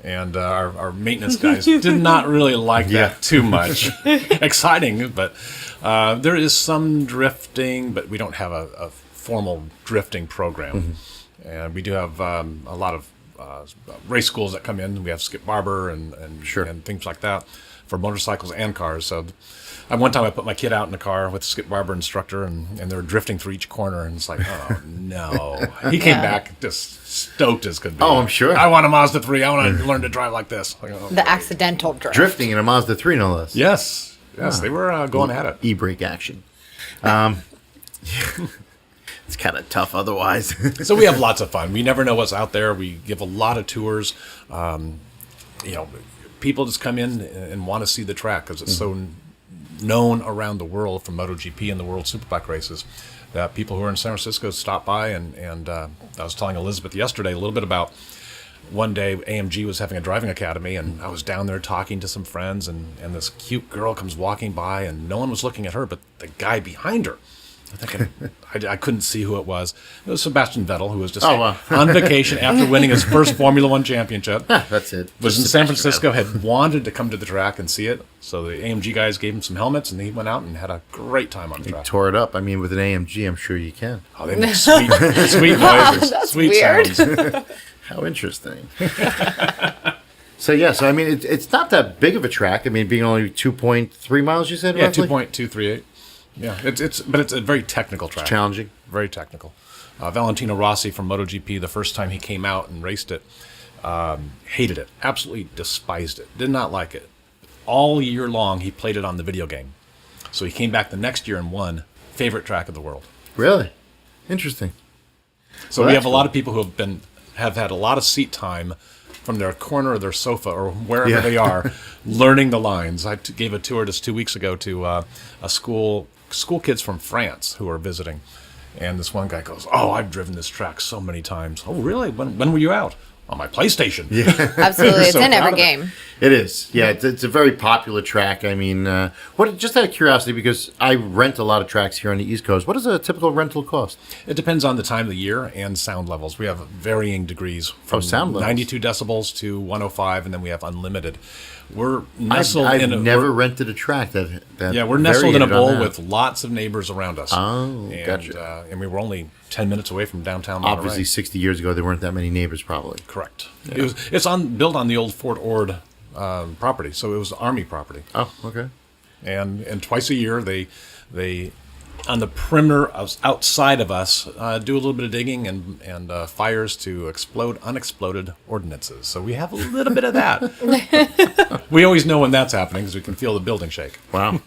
and our maintenance guys did not really like that too much. Exciting, but there is some drifting, but we don't have a formal drifting program. And we do have a lot of race schools that come in. We have Skip Barber and things like that for motorcycles and cars. So one time I put my kid out in the car with Skip Barber instructor, and they were drifting through each corner, and it's like, oh no. He came back just stoked as could be. Oh, I'm sure. I want a Mazda 3. I want to learn to drive like this. Like, oh, The accidental drift. Drifting in a Mazda 3, no less. Yes. They were going at it. E-brake action. It's kind of tough otherwise. So we have lots of fun. We never know what's out there. We give a lot of tours. People just come in and want to see the track because it's so known around the world from MotoGP and the World Superbike races that people who are in San Francisco stop by. And I was telling Elizabeth yesterday a little bit about one day AMG was having a driving academy, and I was down there talking to some friends, and this cute girl comes walking by, and no one was looking at her but the guy behind her. I'm thinking, I couldn't see who it was. It was Sebastian Vettel, who was just on vacation after winning his first Formula One championship. That's it. Was in San Francisco, had wanted to come to the track and see it. So the AMG guys gave him some helmets, and he went out and had a great time on the track. Tore it up. I mean, with an AMG, I'm sure you can. Oh, they make sweet noises, That's sweet weird. sounds. How interesting. So I mean, it's not that big of a track. I mean, being only 2.3 miles, you said? Yeah, roughly? 2.238. Yeah, but it's a very technical track. Challenging. Very technical. Valentino Rossi from MotoGP, the first time he came out and raced it, hated it. Absolutely despised it. Did not like it. All year long, he played it on the video game. So he came back the next year and won favorite track in the world. Really? Interesting. So Well, we that's have a lot of people who have had a lot of seat time from their corner of their sofa or wherever they are, learning the lines. I gave a tour just 2 weeks ago to a school kids from France who are visiting, and this one guy goes, "Oh, I've driven this track so many times." "Oh, really? When were you out?" "On my PlayStation." Yeah. Absolutely. It's So in proud every of it. game. It is. Yeah, it's a very popular track. I mean, just out of curiosity, because I rent a lot of tracks here on the East Coast, what does a typical rental cost? It depends on the time of the year and sound levels. We have varying degrees from sound levels. 92 decibels to 105, and then we have unlimited. We're nestled I've in a, never we're- rented a track that Yeah, we're nestled in a variated on bowl that. with lots of neighbors around us. Oh, and, gotcha. And we were only 10 minutes away from downtown Monterey. Obviously, 60 years ago, there weren't that many neighbors, probably. Correct. It's built on the old Fort Ord property, so it was Army property. Oh, okay. And twice a year they on the perimeter outside of us do a little bit of digging and fires to explode unexploded ordnances. So we have a little bit of that. We always know when that's happening because we can feel the building shake. Wow.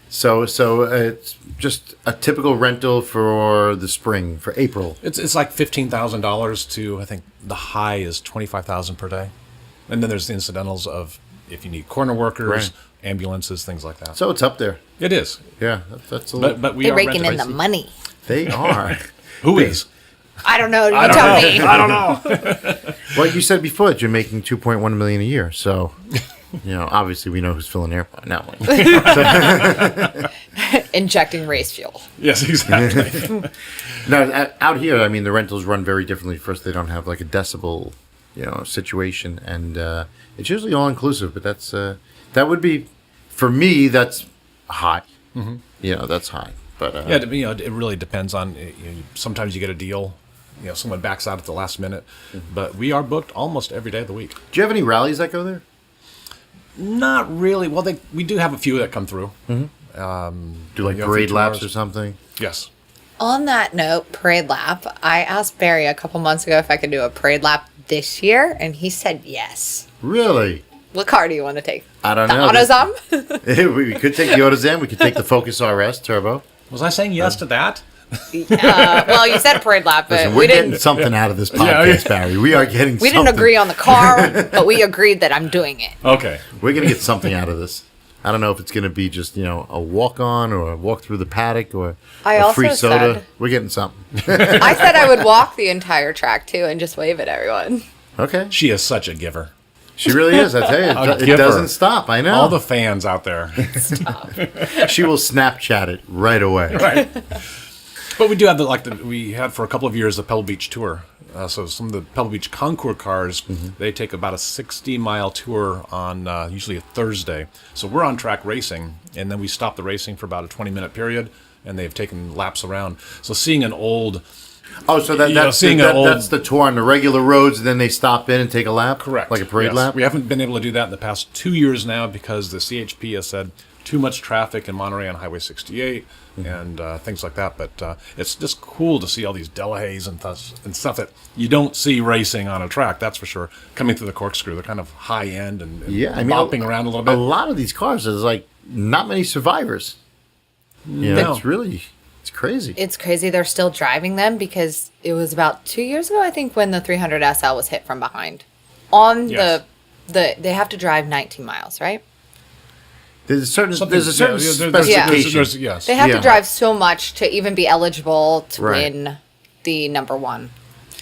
So it's just a typical rental for the spring, for April. It's like $15,000 to, I think the high is $25,000 per day, and then there's the incidentals of if you need corner workers, Right. ambulances, things like that. So it's up there. It is, Yeah, that's a little. but we They're are raking in rented. the money. They are. Who is? I don't know. You tell me. I don't know. Well, you said before that you're making $2.1 million a year, so obviously we know who's filling the airport now. Injecting race fuel. Yes, exactly. No, out here, I mean, the rentals run very differently. First, they don't have like a decibel, situation, and it's usually all inclusive. But that would be, for me, that's high. Mm-hmm. That's high. But Yeah, it really depends on. Sometimes you get a deal. Someone backs out at the last minute, but we are booked almost every day of the week. do you have any rallies that go there? Not really. Well, we do have a few that come through. Do like Yeah, parade for laps tours. or something? Yes. On that note, parade lap, I asked Barry a couple months ago if I could do a parade lap this year, and he said yes. Really? What car do you want to take? I don't The know. AutoZone? We could take the AutoZone. We could take the Focus RS Turbo. Was I saying yes to that? Well, you said a parade lap, but Listen, we we're getting didn't. something out of this podcast, Barry. We are getting. We didn't agree on the car, but we agreed that I'm doing it. Okay. We're gonna get something out of this. I don't know if it's gonna be just a walk on or a walk through the paddock or I a also free soda. said- We're getting something. I said I would walk the entire track too and just wave at everyone. Okay, She is such a giver. she really is. I tell you, A it giver. doesn't stop. I know. All the fans out there. She will Snapchat it right away. Right. But we do have we had for a couple of years the Pebble Beach tour. So some of the Pebble Beach Concours cars, they take about a 60-mile tour on usually a Thursday. So we're on track racing, and then we stop the racing for about a 20-minute period, and they've taken laps around. So seeing an old... Oh, so that's seeing an old- that's the tour on the regular roads, and then they stop in and take a lap. Correct. Like a parade Yes. lap. We haven't been able to do that in the past 2 years now because the CHP has said too much traffic in Monterey on Highway 68 and things like that. But it's just cool to see all these Delahaye's and stuff that you don't see racing on a track, that's for sure. Coming through the corkscrew, they're kind of high end and Yeah, I mean, bopping around a little bit. A lot of these cars, there's like not many survivors. No. It's crazy. It's crazy they're still driving them because it was about 2 years ago, I think, when the 300 SL was hit from behind. On Yes. they have to drive 19 miles, right? There's a certain Something- there's a certain yeah, there's- specification. yes. They have Yeah. to drive so much to even be eligible to Right. win the number one.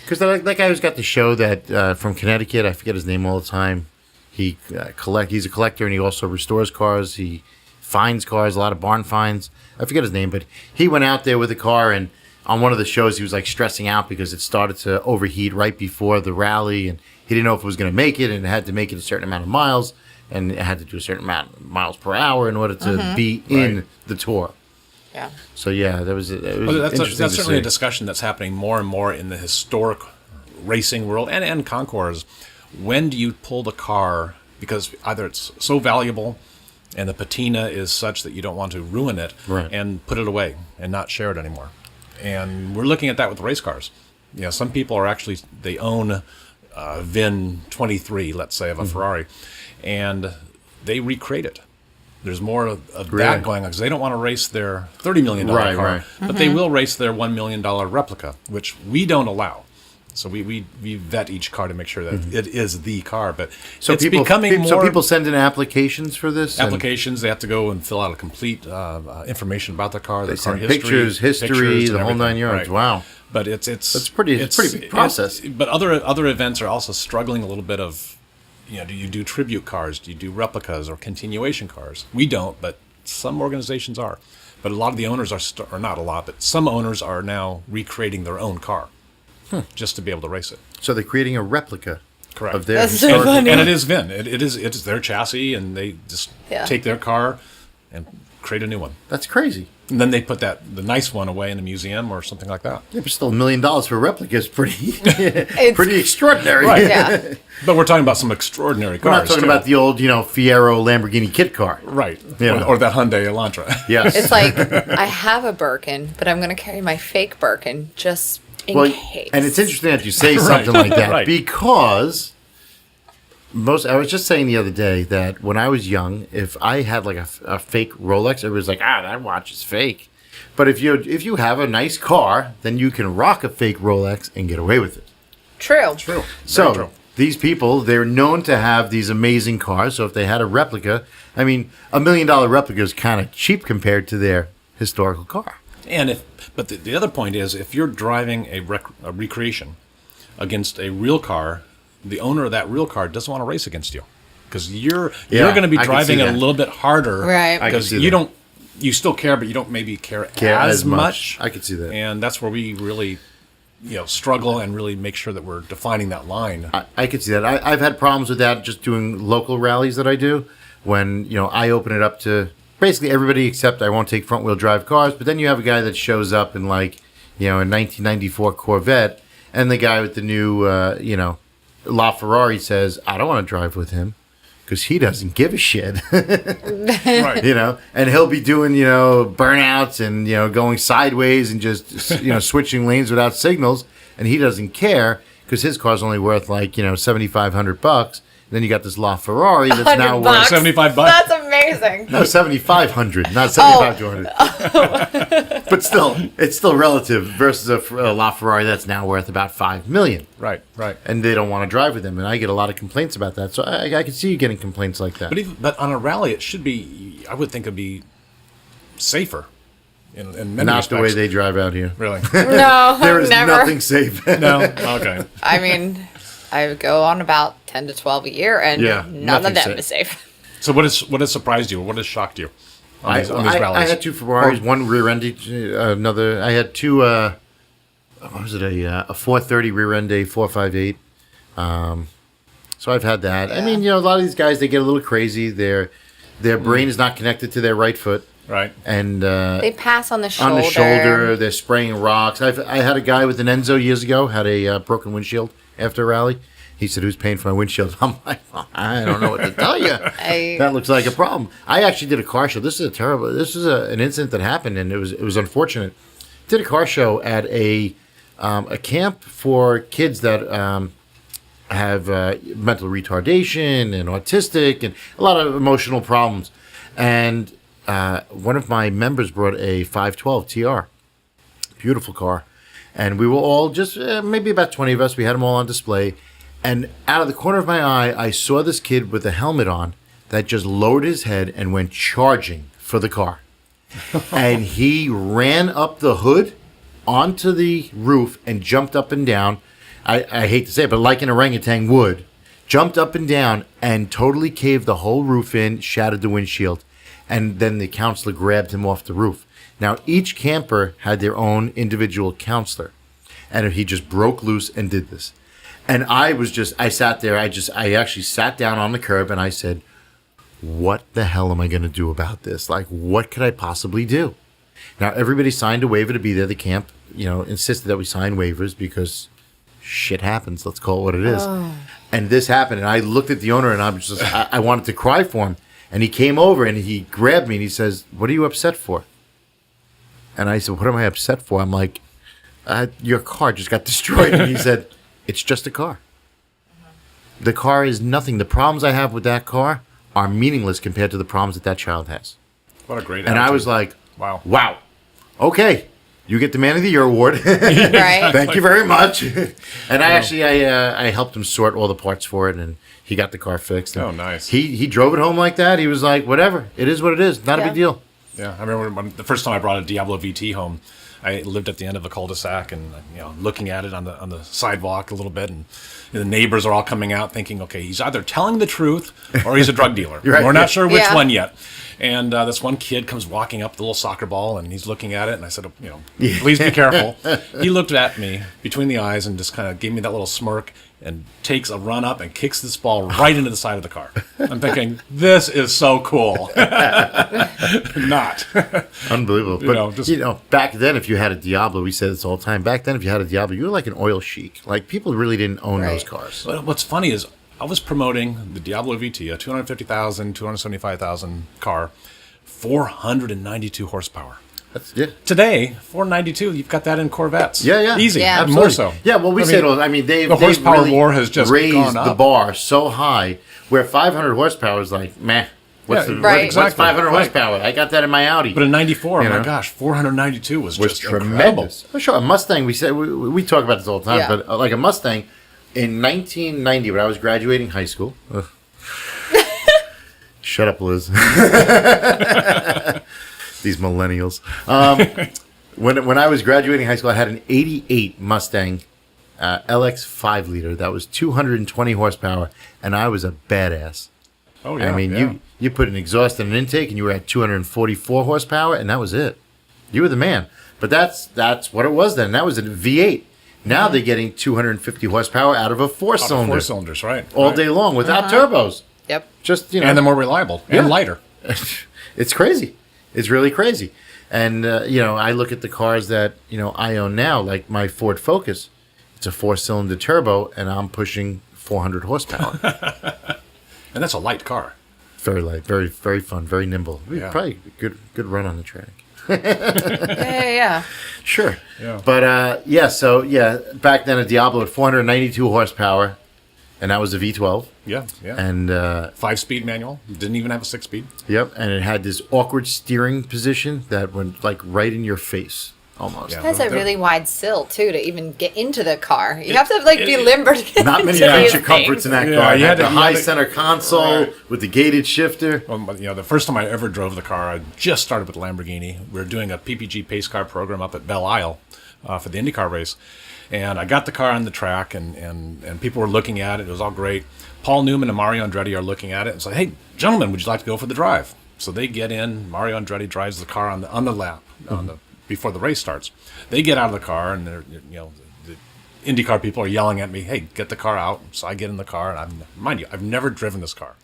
Because that guy who's got the show that from Connecticut, I forget his name all the time. He's a collector and he also restores cars. He finds cars, a lot of barn finds. I forget his name, but he went out there with a car, and on one of the shows he was like stressing out because it started to overheat right before the rally, and he didn't know if it was going to make it, and it had to make it a certain amount of miles, and it had to do a certain amount of miles per hour in order to be in Right. the tour. Yeah. So yeah, it was Well, interesting that's to certainly a see. discussion that's happening more and more in the historic racing world and concours. When do you pull the car because either it's so valuable and the patina is such that you don't want to ruin it Right. and put it away and not share it anymore? And we're looking at that with race cars. Some people are actually, they own VIN 23, let's say, of a Ferrari, and they recreate it. There's more of Really? that going on because they don't want to race their $30 million Right, car, right. but they will race their $1 million replica, which we don't allow. So we vet each car to make sure that it is the car. But So it's people, becoming more so people send in applications for this. and applications. They have to go and fill out a complete information about the car, They the car send history, pictures, history, and the whole everything. 9 yards. Right. Wow. But it's It's a pretty big process. But other events are also struggling a little bit of, do you do tribute cars? Do you do replicas or continuation cars? We don't, but some organizations are. But a lot of the owners are, or not a lot, but some owners are now recreating their own car just to be able to race it. So they're creating a replica Correct. of their That's so historical. funny. And it is VIN. It's their chassis, and they just Yeah. take their car and create a new one. That's crazy. And then they put the nice one away in a museum or something like that. Yeah, but still $1 million for a replica is pretty It's- pretty extraordinary. Right. Yeah. But we're talking about some extraordinary We're cars. not talking too. about the old, Fiero Lamborghini kit car. Right. Yeah. Or that Hyundai Elantra. Yes. It's like, I have a Birkin, but I'm going to carry my fake Birkin just in case. And it's interesting that you say something like that Right. because I was just saying the other day that when I was young, if I had like a fake Rolex, it was like, that watch is fake. But if you have a nice car, then you can rock a fake Rolex and get away with it. True. True. So Very true. these people, they're known to have these amazing cars. So if they had a replica, I mean, $1 million replica is kind of cheap compared to their historical car. But the other point is, if you're driving a recreation against a real car, the owner of that real car doesn't want to race against you because you're going to be I can driving see it a that. little bit harder, Right. I can Because see you that. don't, you still care, but you don't maybe care As as much. much. I can see that. And that's where we really, struggle and really make sure that we're defining that line. I could see that. I've had problems with that just doing local rallies that I do when, I open it up to basically everybody except I won't take front wheel drive cars. But then you have a guy that shows up in a 1994 Corvette and the guy with the new, LaFerrari says, I don't want to drive with him because he doesn't give a shit. Right. And he'll be doing, burnouts and, going sideways and just, switching lanes without signals. And he doesn't care because his car's only worth $7,500. Then you got this LaFerrari that's now worth $75. That's amazing. no 7,500, not 7,500. But still, it's still relative versus a LaFerrari that's now worth about $5 million. Right. And they don't want to drive with him. And I get a lot of complaints about that. So I can see you getting complaints like that. But on a rally, it should be, I would think it'd be safer in many Not respects. the way they drive out here. Really? No, There is never. nothing safe. No? Okay. I mean, I would go on about 10 to 12 a year, and Yeah, none of nothing them is safe. So what has surprised you? What has shocked you on these I rallies? had two Ferraris, one rear-ended, another. I had two. What was it? A 430 rear-end, a 458. So I've had that. I mean, a lot of these guys, they get a little crazy. Their brain is not connected to their right foot, Right. and They pass on the shoulder. on the shoulder, they're spraying rocks. I had a guy with an Enzo years ago had a broken windshield after a rally. He said, "Who's paying for my windshield?" I'm like, well, I don't know what to tell you. That looks like a problem. I actually did a car show. This is an incident that happened, and it was unfortunate. Did a car show at a camp for kids that have mental retardation and autistic and a lot of emotional problems. And one of my members brought a 512 TR, beautiful car, and we were all just maybe about 20 of us. We had them all on display. And out of the corner of my eye, I saw this kid with a helmet on that just lowered his head and went charging for the car. And he ran up the hood onto the roof and jumped up and down. I hate to say it, but like an orangutan would. Jumped up and down and totally caved the whole roof in, shattered the windshield. And then the counselor grabbed him off the roof. Now, each camper had their own individual counselor. And he just broke loose and did this. And I sat there, I actually sat down on the curb and I said, what the hell am I going to do about this? Like, what could I possibly do? Now, everybody signed a waiver to be there. The camp, insisted that we sign waivers because shit happens. Let's call it what it is. Oh. And this happened. And I looked at the owner and I wanted to cry for him. And he came over and he grabbed me and he says, "What are you upset for?" And I said, "What am I upset for?" I'm like, your car just got destroyed. And he said, "It's just a car. The car is nothing. The problems I have with that car are meaningless compared to the problems that child has. What a great And attitude. I was like, wow. Okay, you get the Man of the Year award. Right. Thank you very much. And I helped him sort all the parts for it, and he got the car fixed. And nice. He drove it home like that. He was like, whatever, it is what it is. Not a big deal. Yeah, I remember the first time I brought a Diablo VT home. I lived at the end of a cul-de-sac, and looking at it on the sidewalk a little bit, and the neighbors are all coming out, thinking, okay, he's either telling the truth or he's a drug dealer. Right. We're not sure which Yeah. one yet. And this one kid comes walking up with a little soccer ball, and he's looking at it, and I said, please be careful. He looked at me between the eyes and just kind of gave me that little smirk and takes a run up and kicks this ball right into the side of the car. I'm thinking, this is so cool. Not. Unbelievable. But, back then, if you had a Diablo, we say this all the time, back then, if you had a Diablo, you were like an oil chic. Like, people really didn't own those cars. But what's funny is I was promoting the Diablo VT, a 250,000, 275,000 car, 492 horsepower. Today, 492, you've got that in Corvettes. Yeah. Easy. Yeah. And more so. Yeah, well, we say it all. I mean, the horsepower really war has just raised gone up. the bar so high, where 500 horsepower is like, meh. What's Right. what's 500 horsepower? I got that in my Audi. But in 94, You my know? gosh, 492 was just tremendous. Well, sure, a Mustang. We talk about this all the time, Yeah. but like a Mustang in 1990, when I was graduating high school. Shut up, Liz. These millennials. When I was graduating high school, I had an '88 Mustang LX 5-liter that was 220 horsepower, and I was a badass. Oh yeah. I mean, you put an exhaust and an intake, and you were at 244 horsepower, and that was it. You were the man. But that's what it was then. That was a V8. Now they're getting 250 horsepower out of a four-cylinder. 4 cylinders, right. All day long without turbos. Yep. Just, And they're more reliable and lighter. It's crazy. It's really crazy. And, I look at the cars that, I own now, like my Ford Focus. It's a 4-cylinder turbo, and I'm pushing 400 horsepower. And that's a light car. Very light, very, very fun, very nimble. Yeah. Probably a good run on the track. Yeah. Sure. Yeah. But, back then a Diablo had 492 horsepower, and that was a V12. Yeah. And 5-speed manual. Didn't even have a 6-speed. Yep, and it had this awkward steering position that went like right in your face, almost. Yeah. It has a really wide sill too to even get into the car. You have to be limber to get Not many into these feature comforts in that Yeah, car. you You had had the to- high you had to- center console Right. with the gated shifter. Well, the first time I ever drove the car, I just started with Lamborghini. We were doing a PPG pace car program up at Belle Isle for the IndyCar race. And I got the car on the track, and people were looking at it. It was all great. Paul Newman and Mario Andretti are looking at it and say, "Hey, gentlemen, would you like to go for the drive?" So they get in. Mario Andretti drives the car on the lap before the race starts. They get out of the car, and they're the IndyCar people are yelling at me, "Hey, get the car out!" So I get in the car, and mind you, I've never driven this car.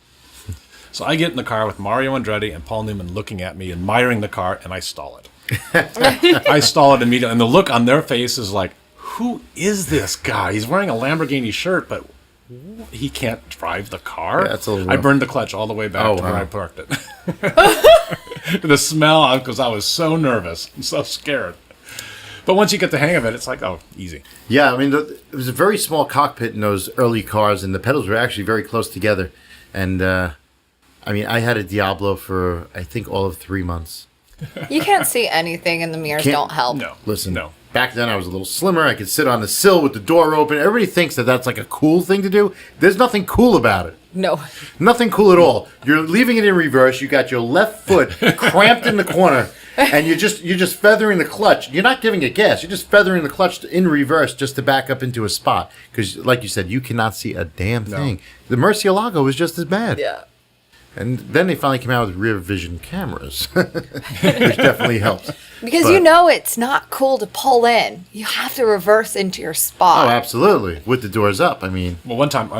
So I get in the car with Mario Andretti and Paul Newman looking at me, admiring the car, and I stall it. I stall it immediately, and the look on their face is like, "Who is this guy? He's wearing a Lamborghini shirt, but he can't drive the car." Yeah, that's a little I rough. burned the clutch all the way back to where wow. I parked it. The smell, because I was so nervous and so scared. But once you get the hang of it, it's like, oh, easy. Yeah, I mean, it was a very small cockpit in those early cars, and the pedals were actually very close together. And, I had a Diablo for, I think, all of 3 months. You can't see anything, and the mirrors Can't- don't help. No. Listen, No. back then I was a little slimmer. I could sit on the sill with the door open. Everybody thinks that that's like a cool thing to do. There's nothing cool about it. No. Nothing cool at all. You're leaving it in reverse. You got your left foot cramped in the corner, and you're just feathering the clutch. You're not giving it gas. You're just feathering the clutch in reverse just to back up into a spot. Because, like you said, you cannot see a damn thing. The Murcielago was just as bad. Yeah. And then they finally came out with rear vision cameras, which definitely helps. Because But- it's not cool to pull in. You have to reverse into your Oh, spot. absolutely. With the doors up. I mean, Well, one time I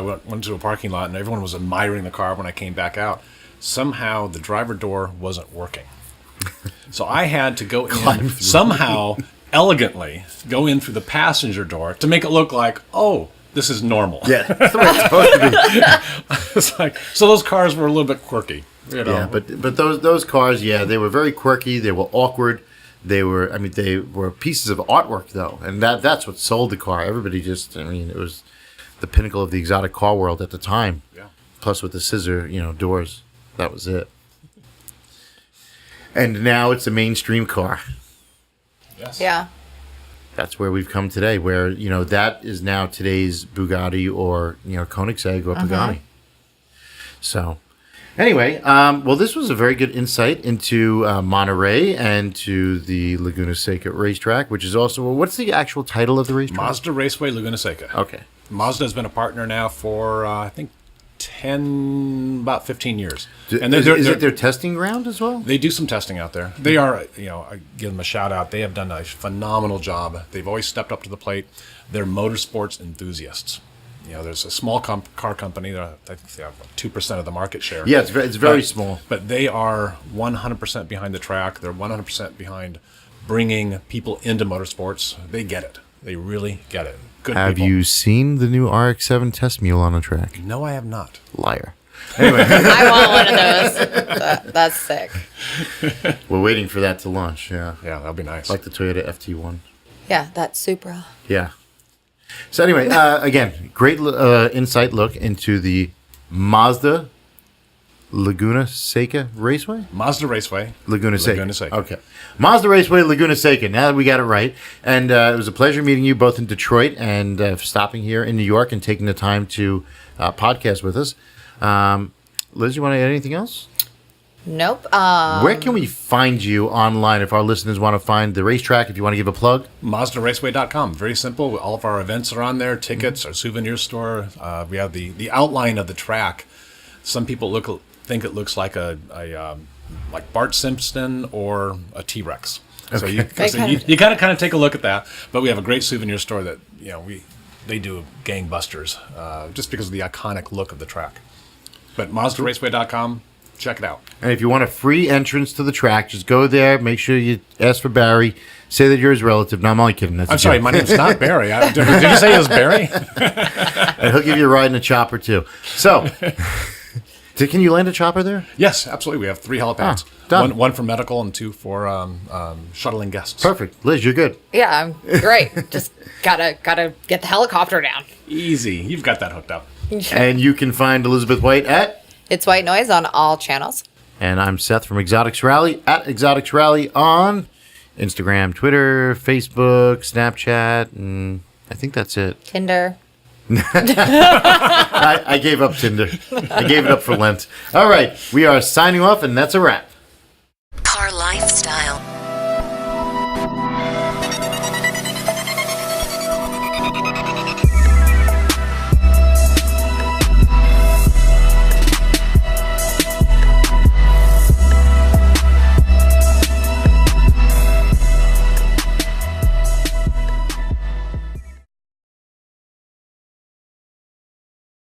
went to a parking lot, and everyone was admiring the car when I came back out. Somehow the driver door wasn't working. So I had to go in somehow elegantly go in through the passenger door to make it look like, oh, this is normal. yeah, that's the way it's supposed to be. It's like, so those cars were a little bit quirky. Yeah, but those cars, yeah, they were very quirky. They were awkward. They were pieces of artwork though, and that's what sold the car. Everybody it was the pinnacle of the exotic car world at the time. Yeah. Plus with the scissor, doors. That was it. And now it's a mainstream car. Yes. Yeah. That's where we've come today, where, that is now today's Bugatti or, Koenigsegg or Pagani. So, anyway, well, this was a very good insight into Monterey and to the Laguna Seca racetrack, which is also, what's the actual title of the racetrack? Mazda Raceway Laguna Seca. Okay. Mazda has been a partner now for, I think, about 15 years. And is it their testing ground as well? They do some testing out there. They are, I give them a shout out. They have done a phenomenal job. They've always stepped up to the plate. They're motorsports enthusiasts. There's a small car company. I think they have 2% of the market share. Yeah, it's very small. But they are 100% behind the track. They're 100% behind bringing people into motorsports. They get it. They really get it. Good Have people. you seen the new RX-7 test mule on a track? No, I have not. Liar. Anyway, I want one of those. That's sick. we're waiting for that to launch. Yeah, Yeah, that'd be nice. like the Toyota FT1. Yeah, that Supra. Yeah. So anyway, again, great insight look into the Mazda Laguna Seca Raceway? Mazda Raceway. Laguna Seca. Laguna Seca. Okay. Mazda Raceway, Laguna Seca. Now that we got it right. And it was a pleasure meeting you both in Detroit and for stopping here in New York and taking the time to podcast with us. Liz, you want to add anything else? Nope. Where can we find you online if our listeners want to find the racetrack, if you want to give a plug? MazdaRaceway.com. Very simple. All of our events are on there. Tickets, our souvenir store. We have the outline of the track. Some people think it looks like like Bart Simpson or a T-Rex. So you got to kind of take a look at that. But we have a great souvenir store that they do gangbusters just because of the iconic look of the track. But MazdaRaceway.com, check it out. And if you want a free entrance to the track, just go there. Make sure you ask for Barry. Say that you're his relative. No, I'm only kidding. That's I'm sorry, my name's not Barry. Did you say it was Barry? And he'll give you a ride in a chopper too. So, can you land a chopper there? Yes, absolutely. We have 3 helipads. Done. One for medical and 2 for shuttling guests. Perfect. Liz, you're good. Yeah, I'm great. Just gotta get the helicopter down. Easy. You've got that hooked up. And you can find Elizabeth White at... It's White Noise on all channels. And I'm Seth from Exotics Rally at Exotics Rally on Instagram, Twitter, Facebook, Snapchat, and I think that's it. Tinder. I gave up Tinder. I gave it up for Lent. All right, we are signing off, and that's a wrap. Car Lifestyle.